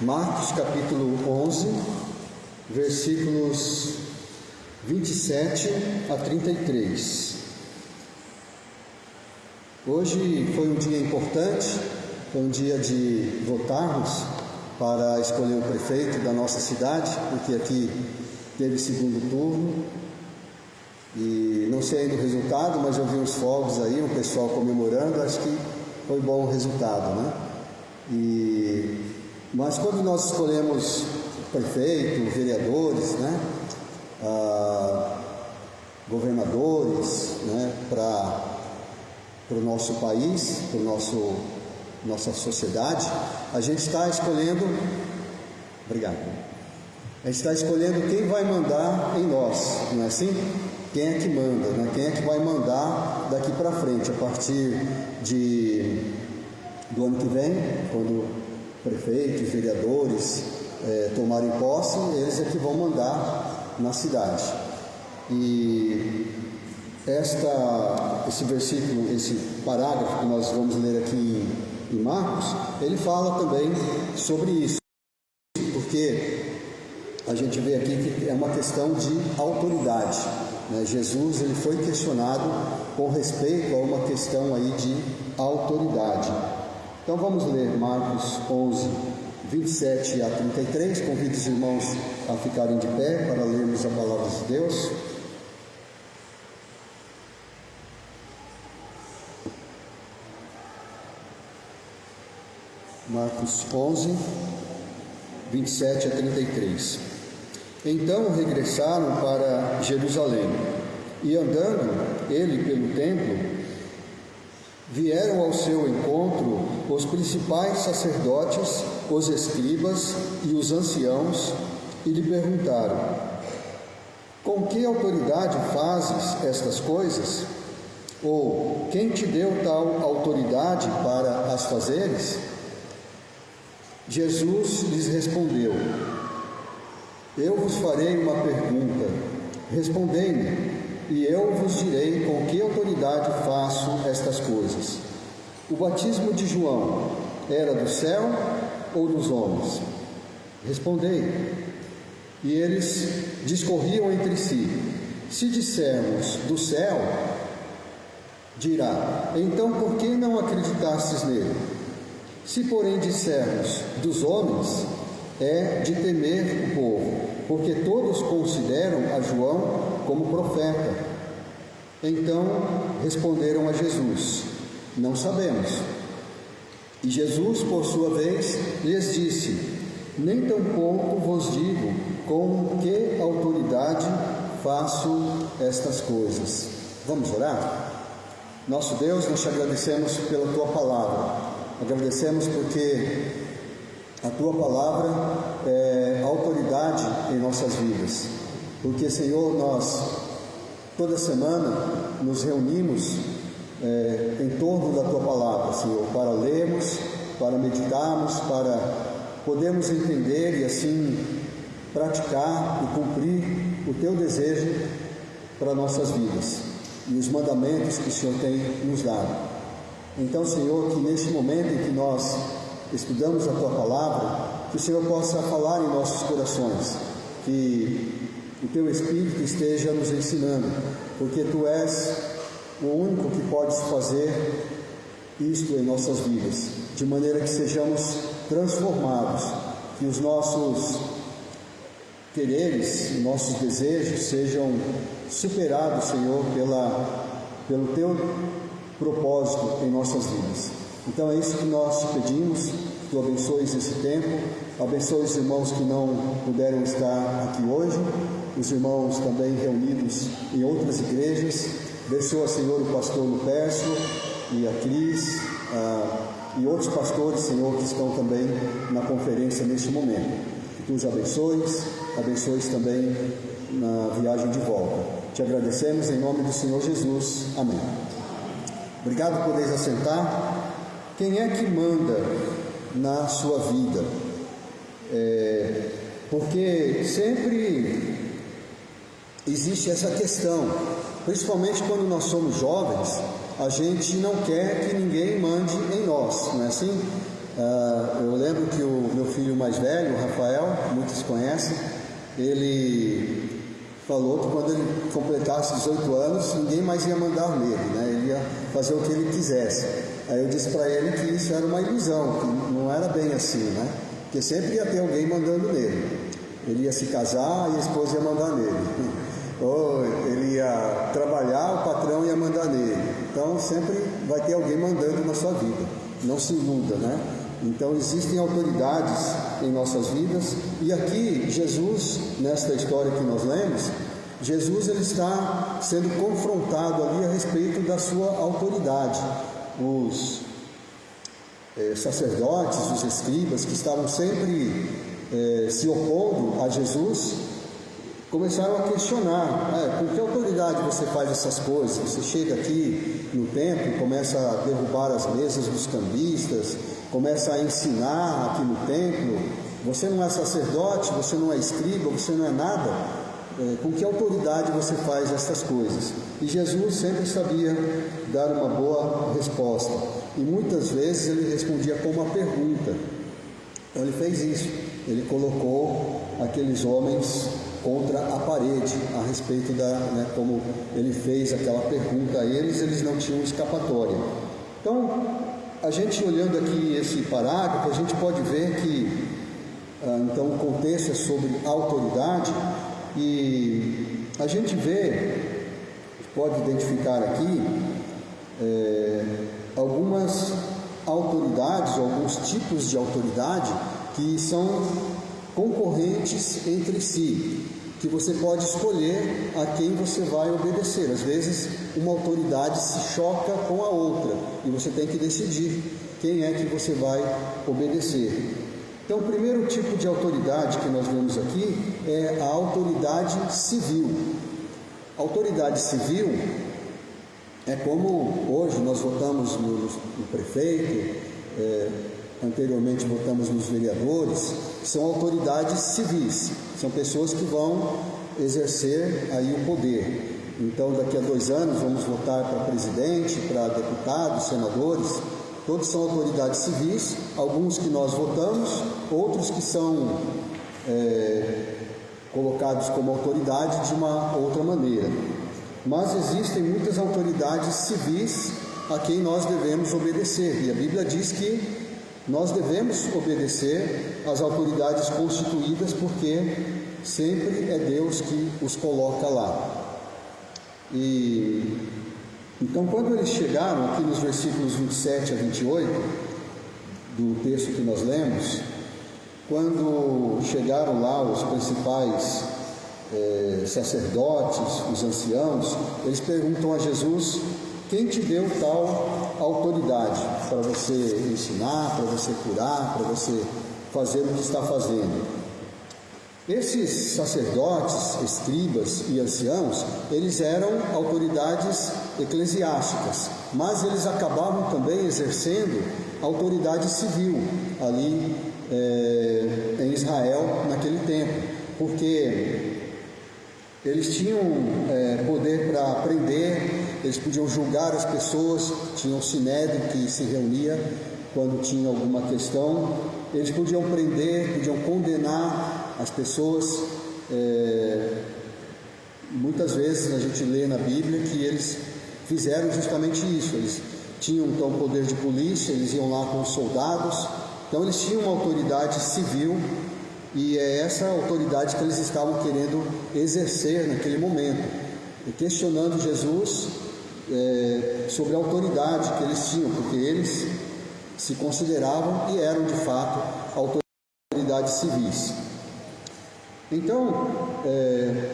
Marcos capítulo 11, versículos 27 a 33. Hoje foi um dia importante, foi um dia de votarmos para escolher o prefeito da nossa cidade, porque aqui teve segundo turno e não sei ainda o resultado, mas eu vi uns fogos aí, o pessoal comemorando, acho que foi bom o resultado, né? Mas quando nós escolhemos prefeito, vereadores, né, governadores, né, para o nosso país, para nossa sociedade, a gente está escolhendo, obrigado, a gente está escolhendo quem vai mandar em nós, não é assim? Quem é que manda, né? Quem é que vai mandar daqui para frente, a partir do ano que vem, quando prefeitos, vereadores tomarem posse, eles é que vão mandar na cidade. E esse versículo, esse parágrafo que nós vamos ler aqui em Marcos, ele fala também sobre isso, porque a gente vê aqui que é uma questão de autoridade, né? Jesus ele foi questionado com respeito a uma questão aí de autoridade. Então vamos ler Marcos 11, 27 a 33, convido os irmãos a ficarem de pé para lermos a palavra de Deus. Marcos 11, 27 a 33. Então regressaram para Jerusalém, e andando ele pelo templo, vieram ao seu encontro os principais sacerdotes, os escribas e os anciãos, e lhe perguntaram: com que autoridade fazes estas coisas? Ou quem te deu tal autoridade para as fazeres? Jesus lhes respondeu: eu vos farei uma pergunta, respondei-me, e eu vos direi com que autoridade faço estas coisas. O batismo de João era do céu ou dos homens? Respondei. E eles discorriam entre si: se dissermos do céu, dirá, então por que não acreditastes nele? Se porém dissermos dos homens, é de temer o povo, porque todos consideram a João como profeta. Então responderam a Jesus: não sabemos. E Jesus, por sua vez, lhes disse: nem tampouco vos digo com que autoridade faço estas coisas. Vamos orar? Nosso Deus, nós te agradecemos pela tua palavra, agradecemos porque a tua palavra é autoridade em nossas vidas, porque, Senhor, nós toda semana nos reunimos em torno da tua palavra, Senhor, para lermos, para meditarmos, para podermos entender e assim praticar e cumprir o teu desejo para nossas vidas e os mandamentos que o Senhor tem nos dado. Então, Senhor, que neste momento em que nós estudamos a tua palavra, que o Senhor possa falar em nossos corações, que o teu Espírito esteja nos ensinando, porque tu és o único que podes fazer isto em nossas vidas, de maneira que sejamos transformados, que os nossos quereres, nossos desejos sejam superados, Senhor, pelo teu propósito em nossas vidas. Então é isso que nós te pedimos, que tu abençoes esse tempo, abençoe os irmãos que não puderam estar aqui hoje, os irmãos também reunidos em outras igrejas. Abençoa, Senhor, o pastor Lupércio e a Cris e outros pastores, Senhor, que estão também na conferência neste momento. Que tu os abençoes também na viagem de volta. Te agradecemos em nome do Senhor Jesus. Amém. Obrigado por poderes assentar. Quem é que manda na sua vida? Porque sempre existe essa questão, principalmente quando nós somos jovens, a gente não quer que ninguém mande em nós, não é assim? Eu lembro que o meu filho mais velho, o Rafael, muitos conhecem, ele falou que quando ele completasse 18 anos, ninguém mais ia mandar nele, né? Ele ia fazer o que ele quisesse. Aí eu disse para ele que isso era uma ilusão, que não era bem assim, né? Porque sempre ia ter alguém mandando nele. Ele ia se casar e a esposa ia mandar nele. Ou ele ia trabalhar, o patrão ia mandar nele. Então sempre vai ter alguém mandando na sua vida. Não se iluda, né? Então existem autoridades em nossas vidas. E aqui Jesus, nesta história que nós lemos, Jesus ele está sendo confrontado ali a respeito da sua autoridade. Os sacerdotes, os escribas que estavam sempre se opondo a Jesus, começaram a questionar, com que autoridade você faz essas coisas? Você chega aqui no templo, começa a derrubar as mesas dos cambistas, começa a ensinar aqui no templo, você não é sacerdote, você não é escriba, você não é nada, com que autoridade você faz essas coisas? E Jesus sempre sabia dar uma boa resposta, e muitas vezes ele respondia com uma pergunta. Então ele fez isso, ele colocou aqueles homens contra a parede, a respeito como ele fez aquela pergunta a eles, eles não tinham escapatória. Então, a gente olhando aqui esse parágrafo, a gente pode ver que, então, o contexto é sobre autoridade, e a gente pode identificar aqui algumas autoridades, alguns tipos de autoridade que são concorrentes entre si, que você pode escolher a quem você vai obedecer. Às vezes uma autoridade se choca com a outra e você tem que decidir quem é que você vai obedecer. Então, o primeiro tipo de autoridade que nós vemos aqui é a autoridade civil. A autoridade civil é como hoje nós votamos no prefeito, anteriormente votamos nos vereadores, são autoridades civis, são pessoas que vão exercer aí o poder. Então, daqui a 2 anos vamos votar para presidente, para deputados, senadores, todos são autoridades civis, alguns que nós votamos, outros que são colocados como autoridade de uma outra maneira. Mas existem muitas autoridades civis a quem nós devemos obedecer, e a Bíblia diz que nós devemos obedecer às autoridades constituídas, porque sempre é Deus que os coloca lá. E então, quando eles chegaram aqui nos versículos 27 a 28 do texto que nós lemos, quando chegaram lá os principais sacerdotes, os anciãos, eles perguntam a Jesus: quem te deu tal autoridade para você ensinar, para você curar, para você fazer o que está fazendo? Esses sacerdotes, escribas e anciãos, eles eram autoridades eclesiásticas, mas eles acabavam também exercendo autoridade civil ali em Israel naquele tempo, porque eles tinham poder para prender, eles podiam julgar as pessoas, tinham um sinédrio que se reunia quando tinha alguma questão, eles podiam prender, podiam condenar as pessoas. Muitas vezes a gente lê na Bíblia que eles fizeram justamente isso, eles tinham então poder de polícia, eles iam lá com os soldados, então eles tinham uma autoridade civil, e é essa autoridade que eles estavam querendo exercer naquele momento, e questionando Jesus sobre a autoridade que eles tinham, porque eles se consideravam e eram de fato autoridades civis. Então,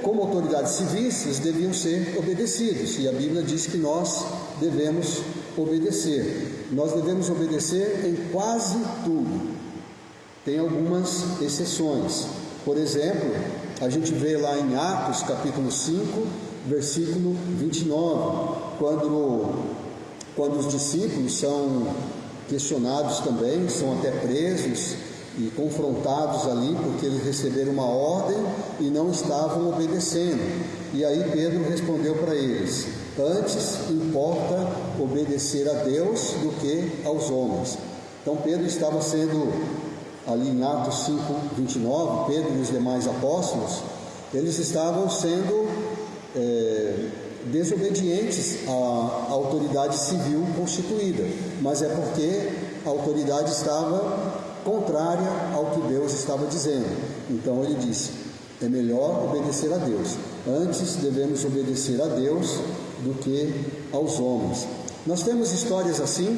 como autoridades civis, eles deviam ser obedecidos, e a Bíblia diz que nós devemos obedecer. Nós devemos obedecer em quase tudo. Tem algumas exceções. Por exemplo, a gente vê lá em Atos, capítulo 5, versículo 29, quando os discípulos são questionados também, são até presos e confrontados ali, porque eles receberam uma ordem e não estavam obedecendo. E aí Pedro respondeu para eles: antes importa obedecer a Deus do que aos homens. Então Pedro estava sendo ali em Atos 5:29, Pedro e os demais apóstolos, eles estavam sendo desobedientes à autoridade civil constituída, mas é porque a autoridade estava contrária ao que Deus estava dizendo. Então ele disse: é melhor obedecer a Deus. Antes devemos obedecer a Deus do que aos homens. Nós temos histórias assim,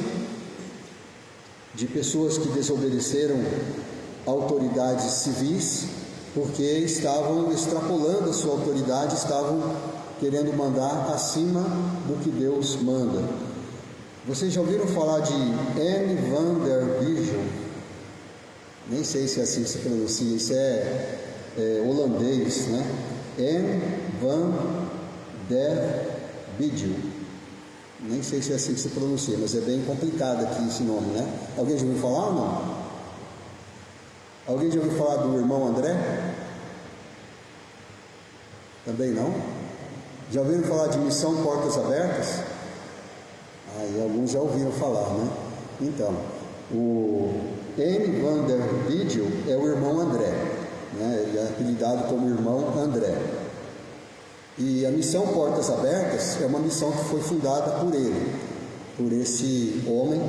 de pessoas que desobedeceram autoridades civis, porque estavam extrapolando a sua autoridade, estavam querendo mandar acima do que Deus manda. Vocês já ouviram falar de Anne van der Bijl? Nem sei se é assim que se pronuncia, isso é holandês, né? Anne van der Bijl. Nem sei se é assim que se pronuncia, mas é bem complicado aqui esse nome, né? Alguém já ouviu falar ou não? Alguém já ouviu falar do irmão André? Também não? Já ouviram falar de Missão Portas Abertas? Aí alguns já ouviram falar, né? Então, o Anne van der Bijl é o irmão André, né? Ele é apelidado como irmão André. E a Missão Portas Abertas é uma missão que foi fundada por ele, por esse homem.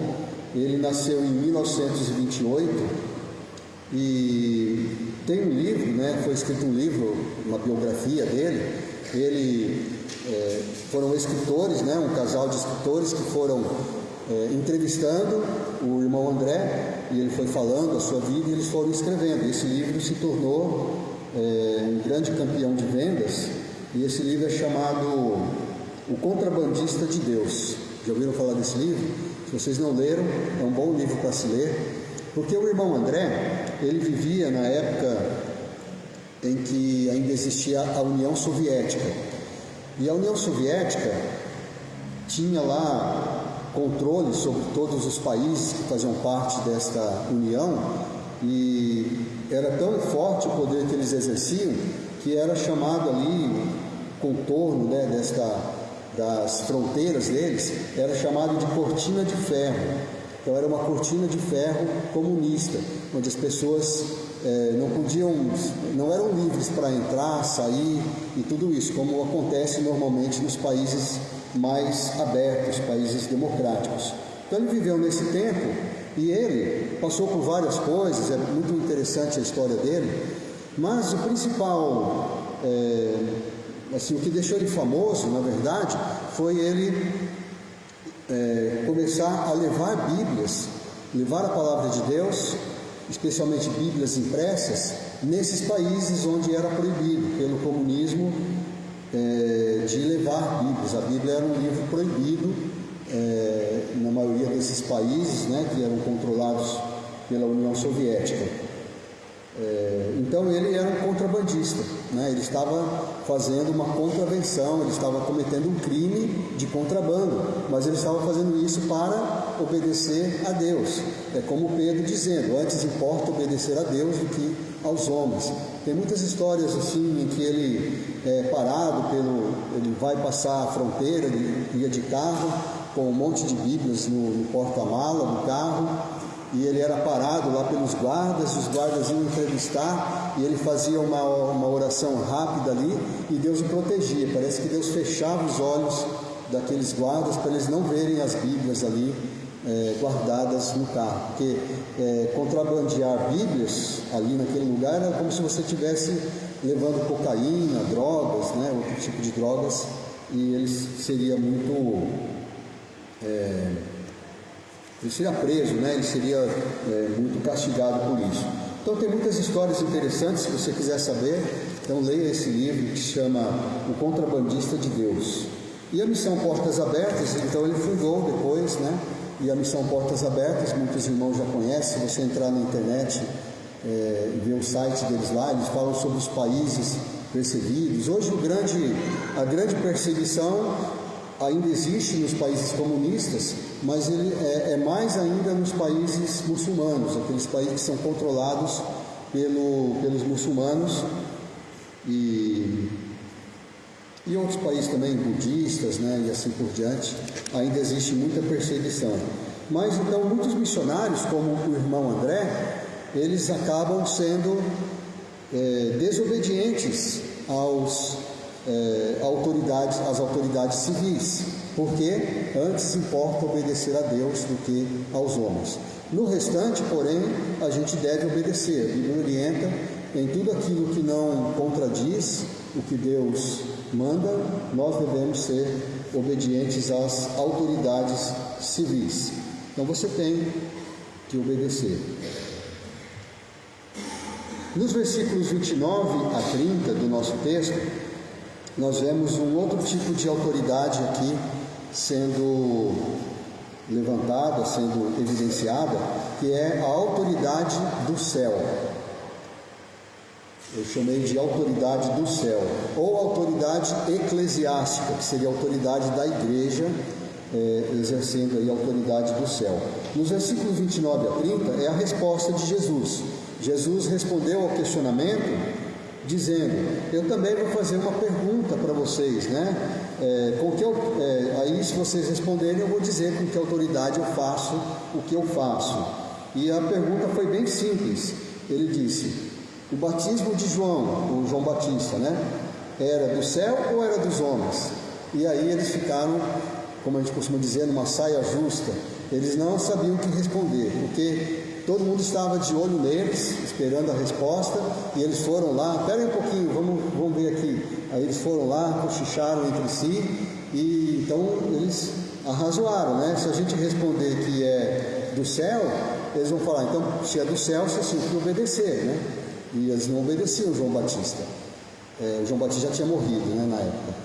Ele nasceu em 1928 e tem um livro, né? Foi escrito um livro, uma biografia dele. Foram escritores, né? Um casal de escritores que foram entrevistando o irmão André, e ele foi falando a sua vida e eles foram escrevendo. Esse livro se tornou um grande campeão de vendas, e esse livro é chamado O Contrabandista de Deus. Já ouviram falar desse livro? Se vocês não leram, é um bom livro para se ler, porque o irmão André, ele vivia na época em que ainda existia a União Soviética, e a União Soviética tinha lá controle sobre todos os países que faziam parte desta União, e era tão forte o poder que eles exerciam, que era chamado ali, contorno, né, das fronteiras deles, era chamado de cortina de ferro. Então era uma cortina de ferro comunista, onde as pessoas não eram livres para entrar, sair e tudo isso, como acontece normalmente nos países mais abertos, países democráticos. Então ele viveu nesse tempo e ele passou por várias coisas, é muito interessante a história dele, mas o principal, o que deixou ele famoso, na verdade, foi ele começar a levar Bíblias, levar a palavra de Deus, especialmente Bíblias impressas, nesses países onde era proibido pelo comunismo de levar Bíblias. A Bíblia era um livro proibido na maioria desses países, né, que eram controlados pela União Soviética. Então ele era um contrabandista, né? Ele estava fazendo uma contravenção, ele estava cometendo um crime de contrabando, mas ele estava fazendo isso para obedecer a Deus. É como Pedro dizendo: antes importa obedecer a Deus do que aos homens. Tem muitas histórias assim em que ele é parado ele vai passar a fronteira, ele ia de carro com um monte de Bíblias no porta-mala do carro, e ele era parado lá pelos guardas, os guardas iam entrevistar, e ele fazia uma oração rápida ali, e Deus o protegia. Parece que Deus fechava os olhos daqueles guardas para eles não verem as Bíblias ali guardadas no carro, porque contrabandear Bíblias ali naquele lugar era como se você estivesse levando cocaína, drogas, né, outro tipo de drogas, e ele seria ele seria preso, né? Ele seria muito castigado por isso. Então tem muitas histórias interessantes, se você quiser saber, então leia esse livro que se chama O Contrabandista de Deus. E a Missão Portas Abertas, então ele fundou depois, né? E a Missão Portas Abertas, muitos irmãos já conhecem, se você entrar na internet e ver o site deles lá, eles falam sobre os países perseguidos. Hoje a grande perseguição ainda existe nos países comunistas, mas ele é mais ainda nos países muçulmanos, aqueles países que são controlados pelos muçulmanos, e outros países também budistas, né, e assim por diante. Ainda existe muita perseguição. Mas então muitos missionários, como o irmão André, eles acabam sendo desobedientes às autoridades civis, porque antes importa obedecer a Deus do que aos homens. No restante, porém, a gente deve obedecer. A Bíblia orienta em tudo aquilo que não contradiz o que Deus manda, nós devemos ser obedientes às autoridades civis. Então você tem que obedecer. Nos versículos 29 a 30 do nosso texto, nós vemos um outro tipo de autoridade aqui sendo levantada, sendo evidenciada, que é a autoridade do céu. Eu chamei de autoridade do céu, ou autoridade eclesiástica, que seria a autoridade da igreja, exercendo aí a autoridade do céu. Nos versículos 29 a 30 é a resposta de Jesus. Jesus respondeu ao questionamento dizendo: eu também vou fazer uma pergunta para vocês, né? Aí se vocês responderem, eu vou dizer com que autoridade eu faço o que eu faço. E a pergunta foi bem simples. Ele disse: o batismo de João, o João Batista, né? Era do céu ou era dos homens? E aí eles ficaram, como a gente costuma dizer, numa saia justa. Eles não sabiam o que responder, porque todo mundo estava de olho neles, esperando a resposta, e eles foram lá. Espera aí um pouquinho, vamos ver aqui. Aí eles foram lá, cochicharam entre si, e então eles arrazoaram, né? Se a gente responder que é do céu, eles vão falar: então, se é do céu, você tem que obedecer, né? E eles não obedeciam João Batista. O João Batista já tinha morrido, né, na época.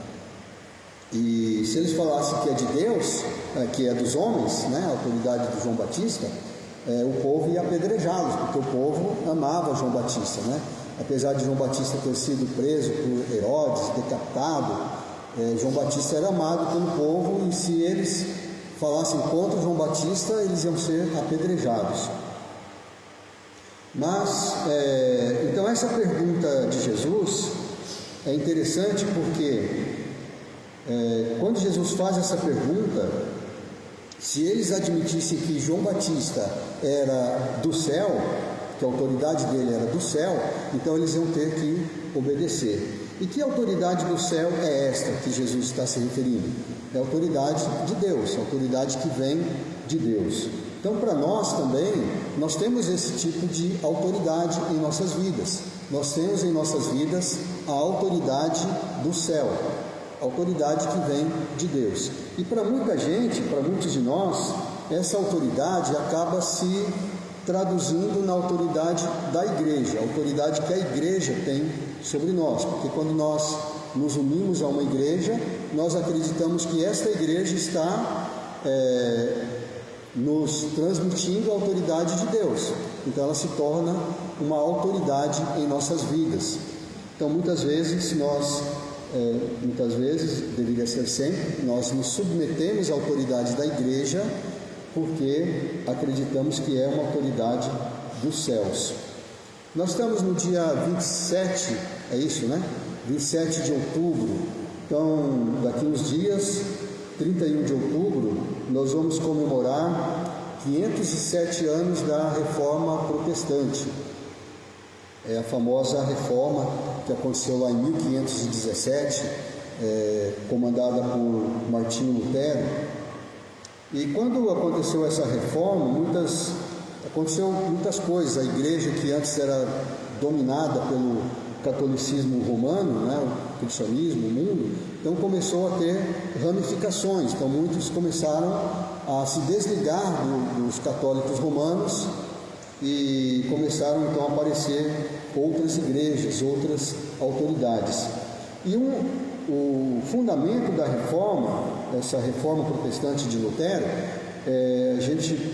E se eles falassem que é de Deus, que é dos homens, né, a autoridade de João Batista, o povo ia apedrejá-los, porque o povo amava João Batista, né? Apesar de João Batista ter sido preso por Herodes, decapitado, João Batista era amado pelo povo, e se eles falassem contra João Batista, eles iam ser apedrejados. Mas, então essa pergunta de Jesus é interessante porque quando Jesus faz essa pergunta, se eles admitissem que João Batista era do céu, que a autoridade dele era do céu, então eles iam ter que obedecer. E que autoridade do céu é esta que Jesus está se referindo? É a autoridade de Deus, a autoridade que vem de Deus. Então, para nós também, nós temos esse tipo de autoridade em nossas vidas. Nós temos em nossas vidas a autoridade do céu, a autoridade que vem de Deus. E para muita gente, para muitos de nós, essa autoridade acaba se traduzindo na autoridade da igreja, a autoridade que a igreja tem sobre nós. Porque quando nós nos unimos a uma igreja, nós acreditamos que esta igreja está nos transmitindo a autoridade de Deus. Então ela se torna uma autoridade em nossas vidas. Então muitas vezes, deveria ser sempre, nós nos submetemos à autoridade da igreja porque acreditamos que é uma autoridade dos céus. Nós estamos no dia 27, é isso, né? 27 de outubro. Então, daqui uns dias, 31 de outubro, nós vamos comemorar 507 anos da Reforma Protestante. É a famosa reforma que aconteceu lá em 1517, comandada por Martinho Lutero. E quando aconteceu essa reforma, aconteceu muitas coisas. A igreja, que antes era dominada pelo catolicismo romano, né, o cristianismo, o mundo, então começou a ter ramificações. Então muitos começaram a se desligar dos católicos romanos e começaram então a aparecer outras igrejas, outras autoridades. E o fundamento da reforma, essa reforma protestante de Lutero, a gente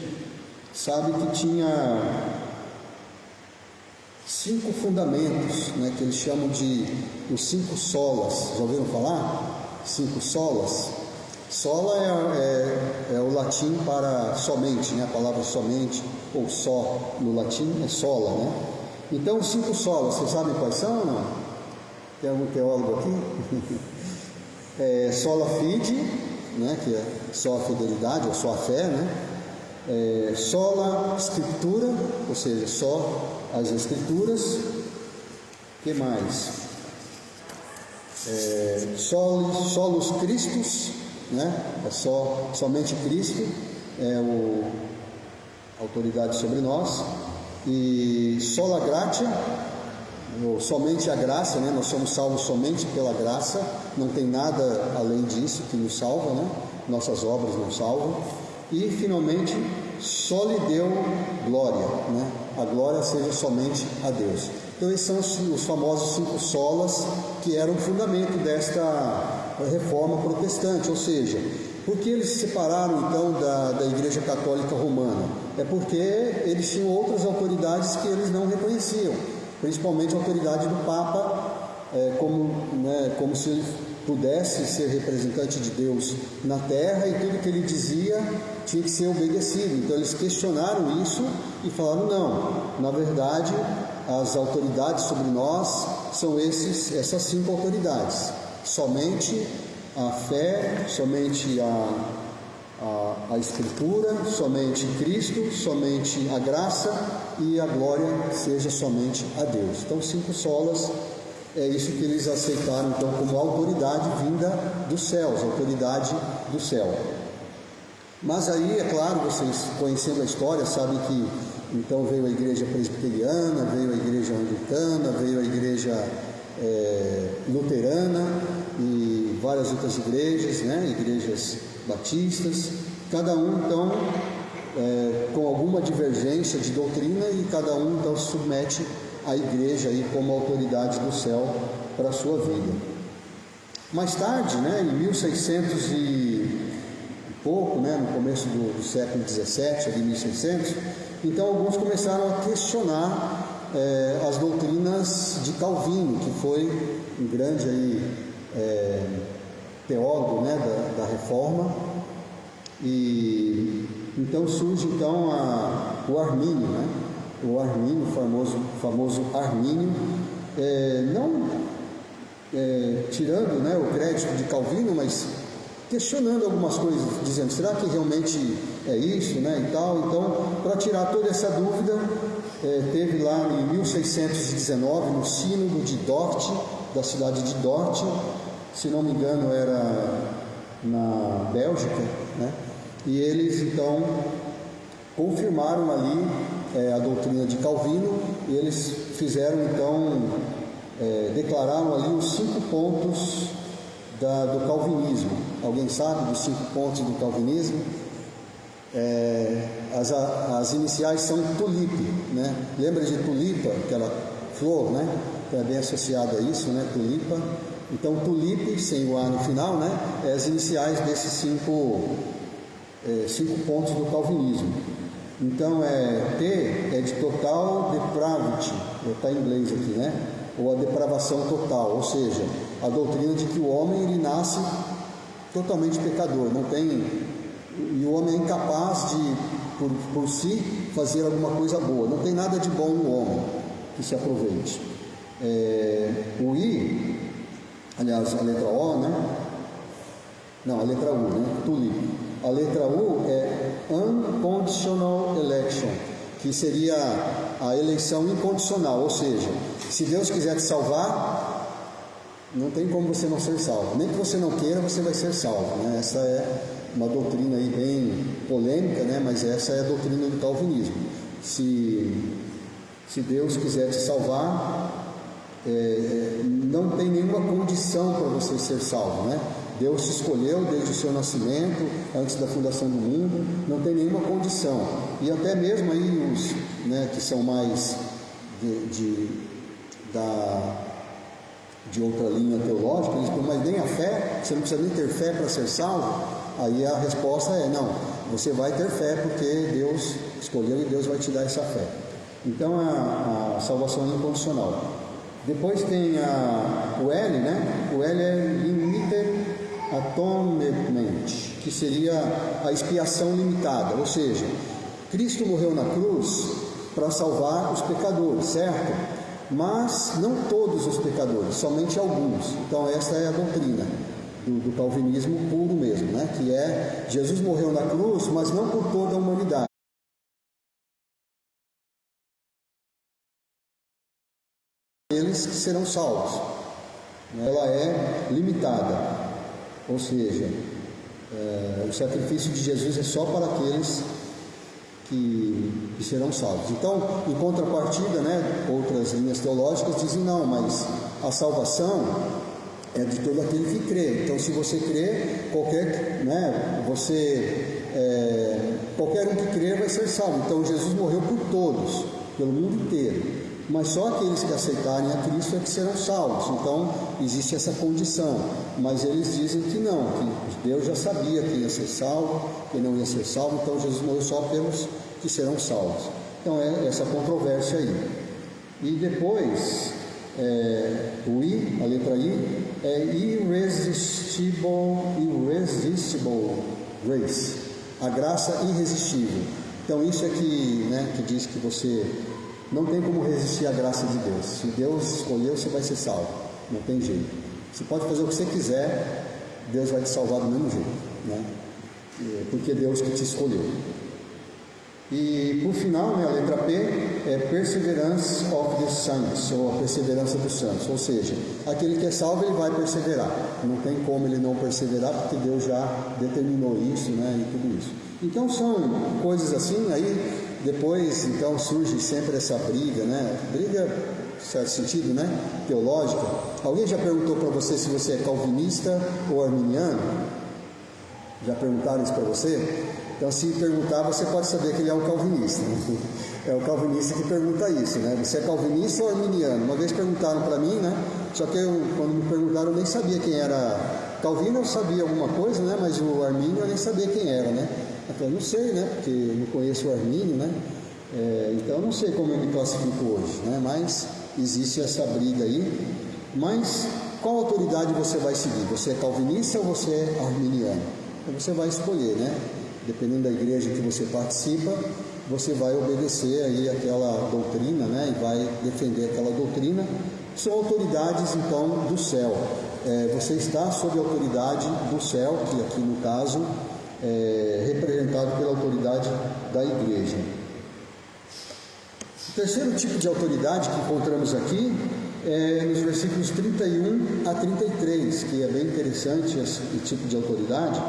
sabe que tinha 5 fundamentos, né, que eles chamam de os 5 solas. Já ouviram falar? 5 solas. Sola é o latim para somente, né? A palavra somente ou só no latim é sola, né? Então, os 5 solas, vocês sabem quais são ou não? Tem algum teólogo aqui? Sola fide, né? Que é só a fidelidade ou só a fé, né? sola scriptura, ou seja, só as escrituras. Que mais? Solus Christus, né? É somente Cristo é a autoridade sobre nós. E sola gratia, ou somente a graça, né? Nós somos salvos somente pela graça, não tem nada além disso que nos salva, né? Nossas obras não salvam. E finalmente, soli Deo glória, né? A glória seja somente a Deus. Então esses são os famosos 5 solas, que eram o fundamento desta reforma protestante. Ou seja, por que eles se separaram então da Igreja Católica Romana? É porque eles tinham outras autoridades que eles não reconheciam, principalmente a autoridade do Papa, como se ele pudesse ser representante de Deus na terra, e tudo que ele dizia tinha que ser obedecido. Então eles questionaram isso e falaram: não, na verdade as autoridades sobre nós são essas 5 autoridades: somente a fé, somente a Escritura, somente Cristo, somente a graça, e a glória seja somente a Deus. Então 5 solas, é isso que eles aceitaram então como autoridade vinda dos céus, autoridade do céu. Mas aí, é claro, vocês conhecendo a história sabem que então veio a igreja presbiteriana, veio a igreja anglicana, veio a igreja luterana e várias outras igrejas, né? Igrejas batistas, cada um então com alguma divergência de doutrina, e cada um então se submete à igreja aí como autoridade do céu para a sua vida. Mais tarde, né, em 1600 e pouco, né, no começo do século 17, ali 1600, então alguns começaram a questionar as doutrinas de Calvino, que foi um grande aí, teólogo, né, da Reforma. E então surge então o Armínio, né? O Armínio, o famoso Armínio, não tirando, né, o crédito de Calvino, mas questionando algumas coisas, dizendo: será que realmente é isso, né, e tal. Então, para tirar toda essa dúvida, teve lá em 1619, no sínodo de Dort, da cidade de Dort, se não me engano era na Bélgica, né, e eles então confirmaram ali a doutrina de Calvino, e eles fizeram então, declararam ali os 5 pontos do calvinismo. Alguém sabe dos 5 pontos do calvinismo? As iniciais são tulipe, né? Lembra de tulipa, aquela flor, né? Que é bem associada a isso, né? Tulipa. Então tulipe, sem o A no final, né? É as iniciais desses 5 pontos do calvinismo. Então T é de total depravity, está em inglês aqui, né? Ou a depravação total, ou seja, a doutrina de que o homem ele nasce totalmente pecador, não tem, e o homem é incapaz de por si fazer alguma coisa boa, não tem nada de bom no homem que se aproveite. O I, aliás, a letra O, né? Não, a letra U, né? Tulip. A letra U é unconditional election, que seria a eleição incondicional, ou seja, se Deus quiser te salvar, não tem como você não ser salvo, nem que você não queira, você vai ser salvo, né? Essa é uma doutrina aí bem polêmica, né? Mas essa é a doutrina do calvinismo. Se Deus quiser te salvar, não tem nenhuma condição para você ser salvo, né? Deus te escolheu desde o seu nascimento, antes da fundação do mundo, não tem nenhuma condição. E até mesmo aí os, né, que são mais de outra linha teológica, eles dizem: mas nem a fé, você não precisa nem ter fé para ser salvo. Aí a resposta é: não, você vai ter fé porque Deus escolheu e Deus vai te dar essa fé. Então a salvação é incondicional. Depois tem o L, né? O L é limited atonement, que seria a expiação limitada, ou seja, Cristo morreu na cruz para salvar os pecadores, certo? Mas não todos os pecadores, somente alguns. Então essa é a doutrina do calvinismo puro mesmo, né? Que Jesus morreu na cruz, mas não por toda a humanidade. aqueles que serão salvos. Ela é limitada, ou seja, o sacrifício de Jesus é só para aqueles que serão salvos. Então, em contrapartida, outras linhas teológicas dizem não, mas a salvação é de todo aquele que crê. Então, se você crê, qualquer um que crê vai ser salvo. Então, Jesus morreu por todos, pelo mundo inteiro. Mas só aqueles que aceitarem a Cristo é que serão salvos. Então, existe essa condição. Mas eles dizem que não, que Deus já sabia quem ia ser salvo, quem não ia ser salvo. Então, Jesus morreu só pelos que serão salvos. Então, é essa controvérsia aí. E depois, o I, a letra I, é irresistible grace. A graça irresistível. Então, isso é que diz que você não tem como resistir à graça de Deus. Se Deus escolheu, você vai ser salvo. Não tem jeito. Você pode fazer o que você quiser, Deus vai te salvar do mesmo jeito, porque é Deus que te escolheu. E por final, a letra P é perseverance of the saints, ou a perseverança dos santos. Ou seja, aquele que é salvo, ele vai perseverar. Não tem como ele não perseverar, porque Deus já determinou isso, e tudo isso. Então são coisas assim. Aí depois, então, surge sempre essa briga, briga, em certo sentido, teológica. Alguém já perguntou para você se você é calvinista ou arminiano? Já perguntaram isso para você? Então, se perguntar, você pode saber que ele é um calvinista. É o calvinista que pergunta isso, Você é calvinista ou arminiano? Uma vez perguntaram para mim, Só que quando me perguntaram, eu nem sabia quem era. Calvino eu sabia alguma coisa, Mas o Armínio eu nem sabia quem era, Eu falei, não sei, porque eu não conheço o Armínio, então eu não sei como eu me classifico hoje, Mas existe essa briga aí. Mas qual autoridade você vai seguir? Você é calvinista ou você é arminiano? Então você vai escolher, Dependendo da igreja que você participa, você vai obedecer aí aquela doutrina, e vai defender aquela doutrina. São autoridades, então, do céu. Você está sob a autoridade do céu, que aqui no caso representado pela autoridade da igreja. O terceiro tipo de autoridade que encontramos aqui é nos versículos 31 a 33, que é bem interessante esse tipo de autoridade,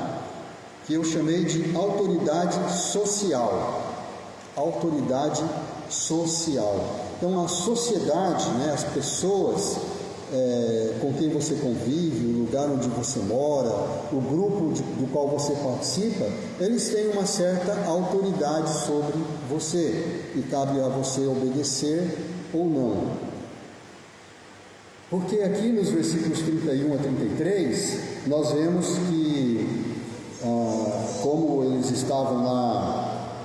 que eu chamei de autoridade social. Autoridade social. Então, a sociedade, as pessoas com quem você convive, o lugar onde você mora, o grupo do qual você participa, eles têm uma certa autoridade sobre você e cabe a você obedecer ou não. Porque aqui nos versículos 31 a 33, nós vemos que como eles estavam lá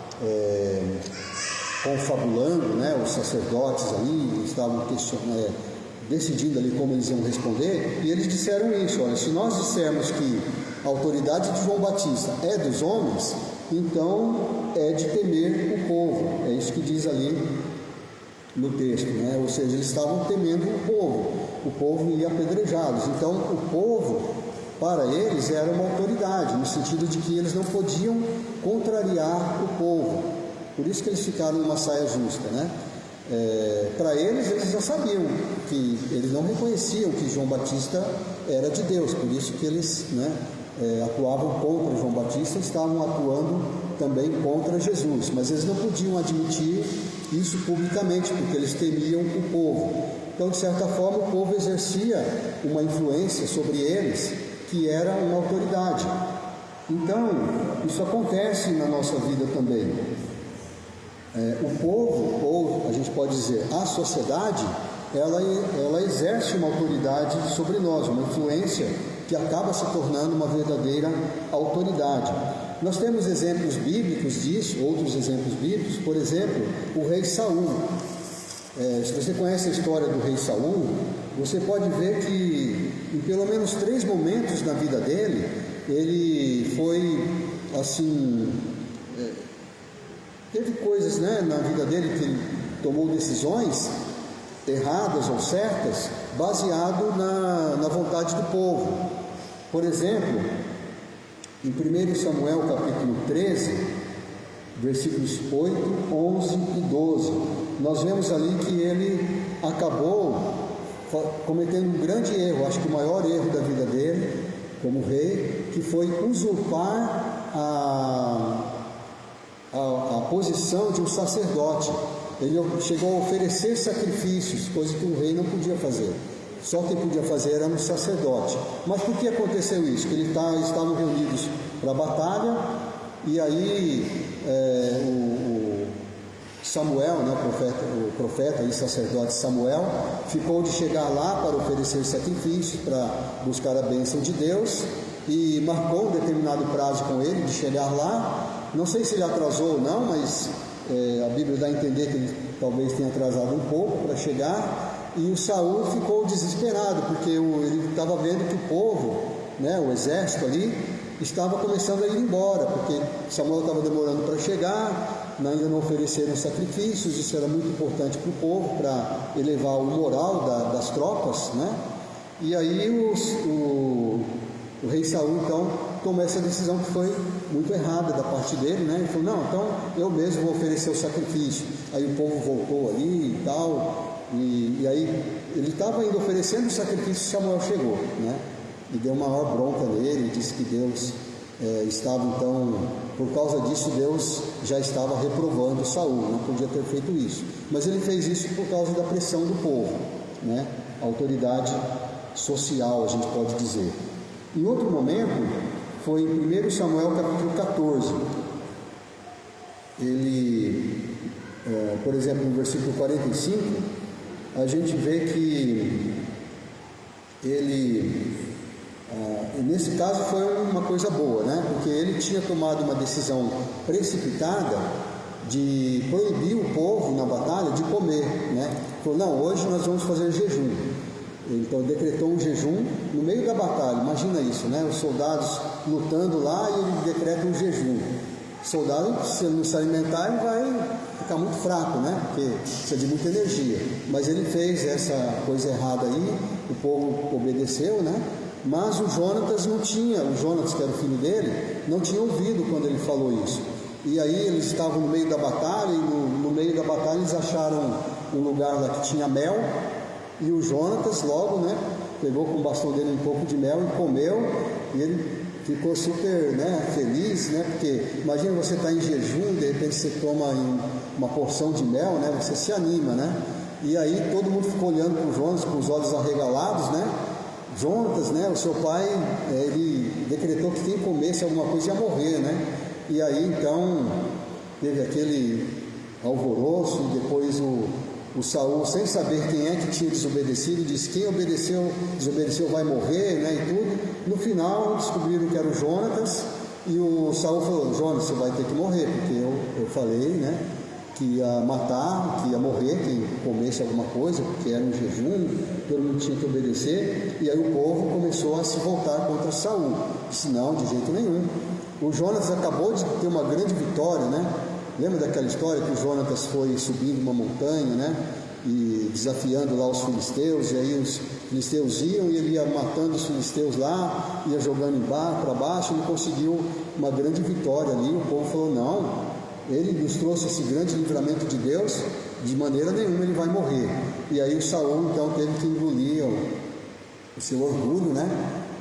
confabulando, os sacerdotes ali estavam decidindo ali como eles iam responder, e eles disseram isso: olha, se nós dissermos que a autoridade de João Batista é dos homens, então é de temer o povo. É isso que diz ali no texto, ou seja, eles estavam temendo o povo ia apedrejá-los. Então o povo, para eles, era uma autoridade, no sentido de que eles não podiam contrariar o povo. Por isso que eles ficaram numa saia justa, para eles já sabiam que eles não reconheciam que João Batista era de Deus, por isso que eles atuavam contra João Batista, estavam atuando também contra Jesus, mas eles não podiam admitir isso publicamente, porque eles temiam o povo. Então, de certa forma, o povo exercia uma influência sobre eles, que era uma autoridade. Então, isso acontece na nossa vida também. O povo, ou a gente pode dizer a sociedade, ela exerce uma autoridade sobre nós, uma influência que acaba se tornando uma verdadeira autoridade. Nós temos exemplos bíblicos disso, outros exemplos bíblicos, por exemplo, o rei Saul. Se você conhece a história do rei Saul, você pode ver que em pelo menos 3 momentos na vida dele, ele foi assim... Teve coisas na vida dele que ele tomou decisões erradas ou certas, baseado na vontade do povo. Por exemplo, em 1 Samuel capítulo 13, versículos 8, 11 e 12, nós vemos ali que ele acabou cometendo um grande erro, acho que o maior erro da vida dele como rei, que foi usurpar a posição de um sacerdote. Ele chegou a oferecer sacrifícios, coisa que o rei não podia fazer. Só quem podia fazer era um sacerdote. Mas por que aconteceu isso? Que estavam reunidos para a batalha, e aí o Samuel, né, o profeta e sacerdote Samuel, ficou de chegar lá para oferecer sacrifícios, para buscar a bênção de Deus, e marcou um determinado prazo com ele de chegar lá. Não sei se ele atrasou ou não, mas a Bíblia dá a entender que ele talvez tenha atrasado um pouco para chegar. E o Saul ficou desesperado, porque ele estava vendo que o povo, né, o exército ali, estava começando a ir embora, porque Samuel estava demorando para chegar, ainda não ofereceram sacrifícios. Isso era muito importante para o povo, para elevar o moral das tropas, né? E aí o rei Saul então tomou essa decisão, que foi muito errada da parte dele, né? Ele falou: não, então eu mesmo vou oferecer o sacrifício. Aí o povo voltou ali e tal, e aí ele estava ainda oferecendo o sacrifício, Samuel chegou, né? E deu maior bronca nele, disse que Deus estava então, por causa disso, Deus já estava reprovando Saul, não podia ter feito isso. Mas ele fez isso por causa da pressão do povo, né? A autoridade social, a gente pode dizer. Em outro momento, foi em 1 Samuel capítulo 14. Ele, por exemplo, no versículo 45, a gente vê que ele, nesse caso foi uma coisa boa, né? Porque ele tinha tomado uma decisão precipitada de proibir o povo na batalha de comer, né? Falou: não, hoje nós vamos fazer jejum. Então decretou um jejum no meio da batalha. Imagina isso, né? Os soldados lutando lá e ele decreta um jejum. O soldado, se ele não se alimentar, ele vai ficar muito fraco, né? Porque precisa de muita energia. Mas ele fez essa coisa errada aí, o povo obedeceu, né? Mas o Jonatas não tinha, o Jonatas, que era o filho dele, não tinha ouvido quando ele falou isso. E aí eles estavam no meio da batalha, e no meio da batalha eles acharam um lugar lá que tinha mel. E o Jonatas logo, né, pegou com o bastão dele um pouco de mel e comeu, e ele ficou super, né, feliz, né, porque imagina você estar em jejum, de repente você toma uma porção de mel, né, você se anima, né, e aí todo mundo ficou olhando para o Jonatas com os olhos arregalados, né. Jonatas, né, o seu pai, ele decretou que quem comesse alguma coisa ia morrer, né, e aí então teve aquele alvoroço, e depois o Saul, sem saber quem é que tinha desobedecido, disse: quem desobedeceu vai morrer, né, e tudo. No final descobriram que era o Jonatas, e o Saul falou: Jonatas, você vai ter que morrer, porque eu falei, né, que ia matar, que ia morrer quem comesse alguma coisa, porque era um jejum, todo mundo tinha que obedecer. E aí o povo começou a se voltar contra Saul. Disse: não, de jeito nenhum. O Jonatas acabou de ter uma grande vitória, né? Lembra daquela história que o Jonatas foi subindo uma montanha, né? E desafiando lá os filisteus, e aí os filisteus iam e ele ia matando os filisteus lá, ia jogando para baixo, e ele conseguiu uma grande vitória ali. O povo falou: não, ele nos trouxe esse grande livramento de Deus, de maneira nenhuma ele vai morrer. E aí o Saul então teve que engolir o seu orgulho, né?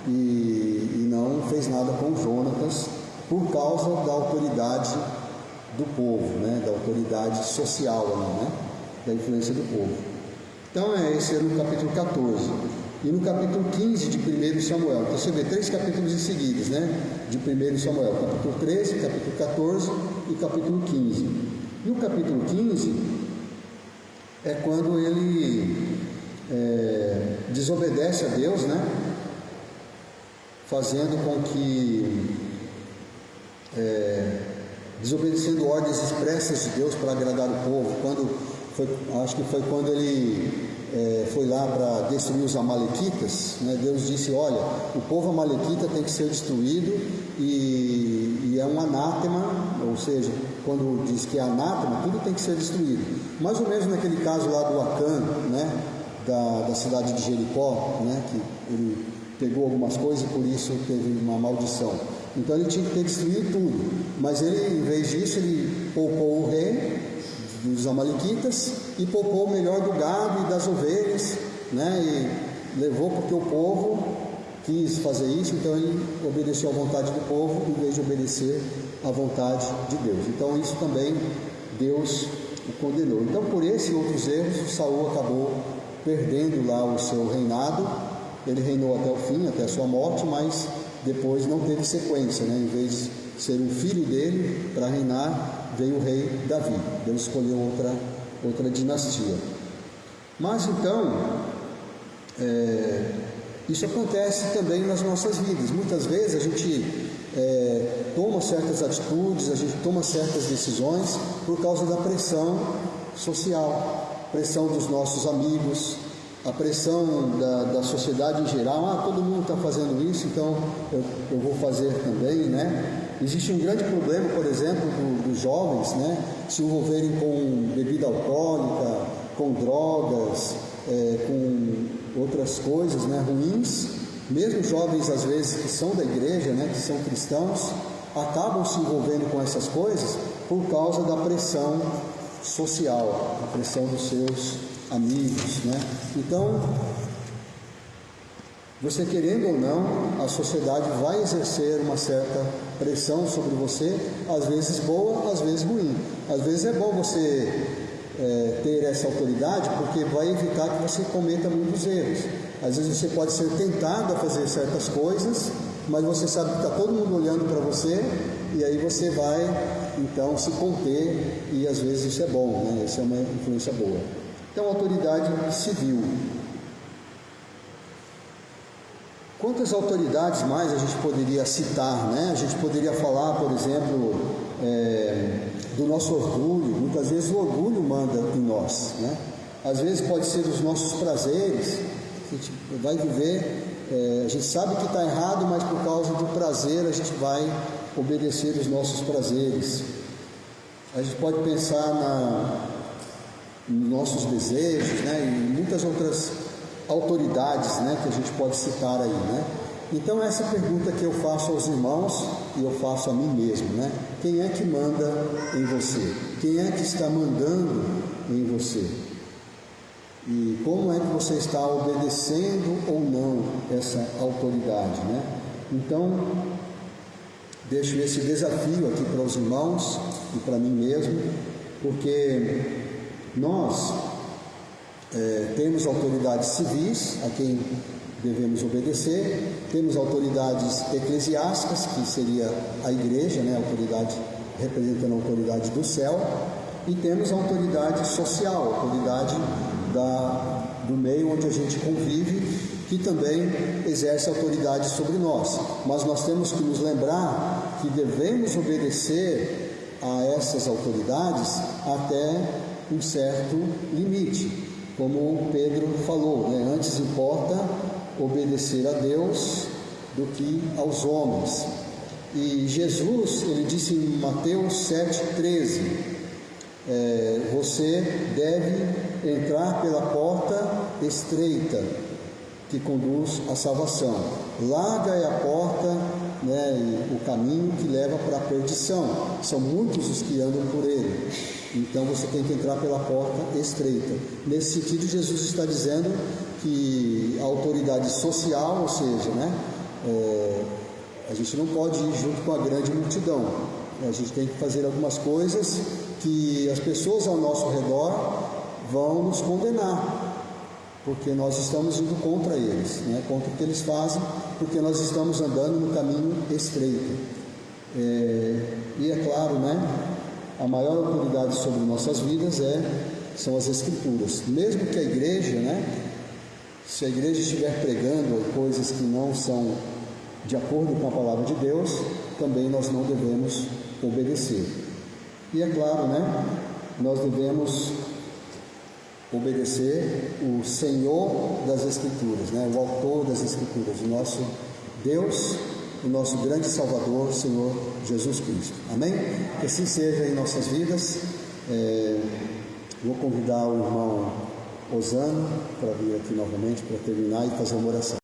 E não fez nada com Jonatas, por causa da autoridade do povo, né? Da autoridade social, né? Da influência do povo. Então esse é no capítulo 14. E no capítulo 15 de 1 Samuel, então você vê 3 capítulos em seguida, né? De 1 Samuel, capítulo 13, capítulo 14 e capítulo 15. No capítulo 15 é quando ele desobedece a Deus, né? Fazendo com que desobedecendo ordens expressas de Deus para agradar o povo. Acho que foi quando ele foi lá para destruir os amalequitas, né? Deus disse: olha, o povo amalequita tem que ser destruído, e é um anátema, ou seja, quando diz que é anátema, tudo tem que ser destruído. Mais ou menos naquele caso lá do Acã, né? Da cidade de Jericó, né? Que ele pegou algumas coisas e por isso teve uma maldição. Então ele tinha que ter destruído tudo, mas ele, em vez disso, ele poupou o rei dos amalequitas e poupou o melhor do gado e das ovelhas, né? E levou porque o povo quis fazer isso, então ele obedeceu à vontade do povo em vez de obedecer à vontade de Deus. Então isso também Deus o condenou. Então por esses e outros erros, Saul acabou perdendo lá o seu reinado. Ele reinou até o fim, até a sua morte, mas depois não teve sequência, né? Em vez de ser um filho dele para reinar, veio o rei Davi. Deus escolheu outra dinastia. Mas então, isso acontece também nas nossas vidas. Muitas vezes a gente toma certas atitudes, a gente toma certas decisões por causa da pressão social, pressão dos nossos amigos, a pressão da sociedade em geral. Todo mundo está fazendo isso, então eu vou fazer também, né? Existe um grande problema, por exemplo, dos jovens, né, se envolverem com bebida alcoólica, com drogas, com outras coisas, né, ruins. Mesmo jovens, às vezes, que são da igreja, né, que são cristãos, acabam se envolvendo com essas coisas por causa da pressão social, a pressão dos seus amigos, né? Então, você querendo ou não, a sociedade vai exercer uma certa pressão sobre você, às vezes boa, às vezes ruim. Às vezes é bom você ter essa autoridade, porque vai evitar que você cometa muitos erros. Às vezes você pode ser tentado a fazer certas coisas, mas você sabe que está todo mundo olhando para você, e aí você vai então se conter, e às vezes isso é bom, né? Isso é uma influência boa. Então, autoridade civil. Quantas autoridades mais a gente poderia citar, né? A gente poderia falar, por exemplo, do nosso orgulho. Muitas vezes o orgulho manda em nós, né? Às vezes pode ser os nossos prazeres. A gente vai viver, a gente sabe que está errado, mas por causa do prazer a gente vai obedecer os nossos prazeres. A gente pode pensar nos nossos desejos, né? E muitas outras autoridades, né, que a gente pode citar aí, né? Então essa pergunta que eu faço aos irmãos e eu faço a mim mesmo, né? Quem é que manda em você? Quem é que está mandando em você? E como é que você está obedecendo ou não essa autoridade, né? Então, deixo esse desafio aqui para os irmãos e para mim mesmo, porque nós temos autoridades civis a quem devemos obedecer, temos autoridades eclesiásticas, que seria a igreja, né? A autoridade representando a autoridade do céu, e temos a autoridade social, a autoridade do meio onde a gente convive, que também exerce autoridade sobre nós. Mas nós temos que nos lembrar que devemos obedecer a essas autoridades até um certo limite, como Pedro falou, né? Antes importa obedecer a Deus do que aos homens. E Jesus, ele disse em Mateus 7,13, você deve entrar pela porta estreita que conduz à salvação. Larga é a porta, né, o caminho que leva para a perdição. São muitos os que andam por ele. Então você tem que entrar pela porta estreita. Nesse sentido, Jesus está dizendo que a autoridade social, ou seja, né, a gente não pode ir junto com a grande multidão. A gente tem que fazer algumas coisas que as pessoas ao nosso redor vão nos condenar, porque nós estamos indo contra eles, né, contra o que eles fazem, porque nós estamos andando no caminho estreito. E é claro, né, a maior autoridade sobre nossas vidas são as Escrituras. Mesmo que a igreja, né, se a igreja estiver pregando coisas que não são de acordo com a palavra de Deus, também nós não devemos obedecer. E é claro, né, nós devemos obedecer o Senhor das Escrituras, né, o autor das Escrituras, o nosso Deus, o nosso grande Salvador, Senhor Jesus Cristo. Amém? Que assim seja em nossas vidas. Vou convidar o irmão Osano para vir aqui novamente para terminar e fazer uma oração.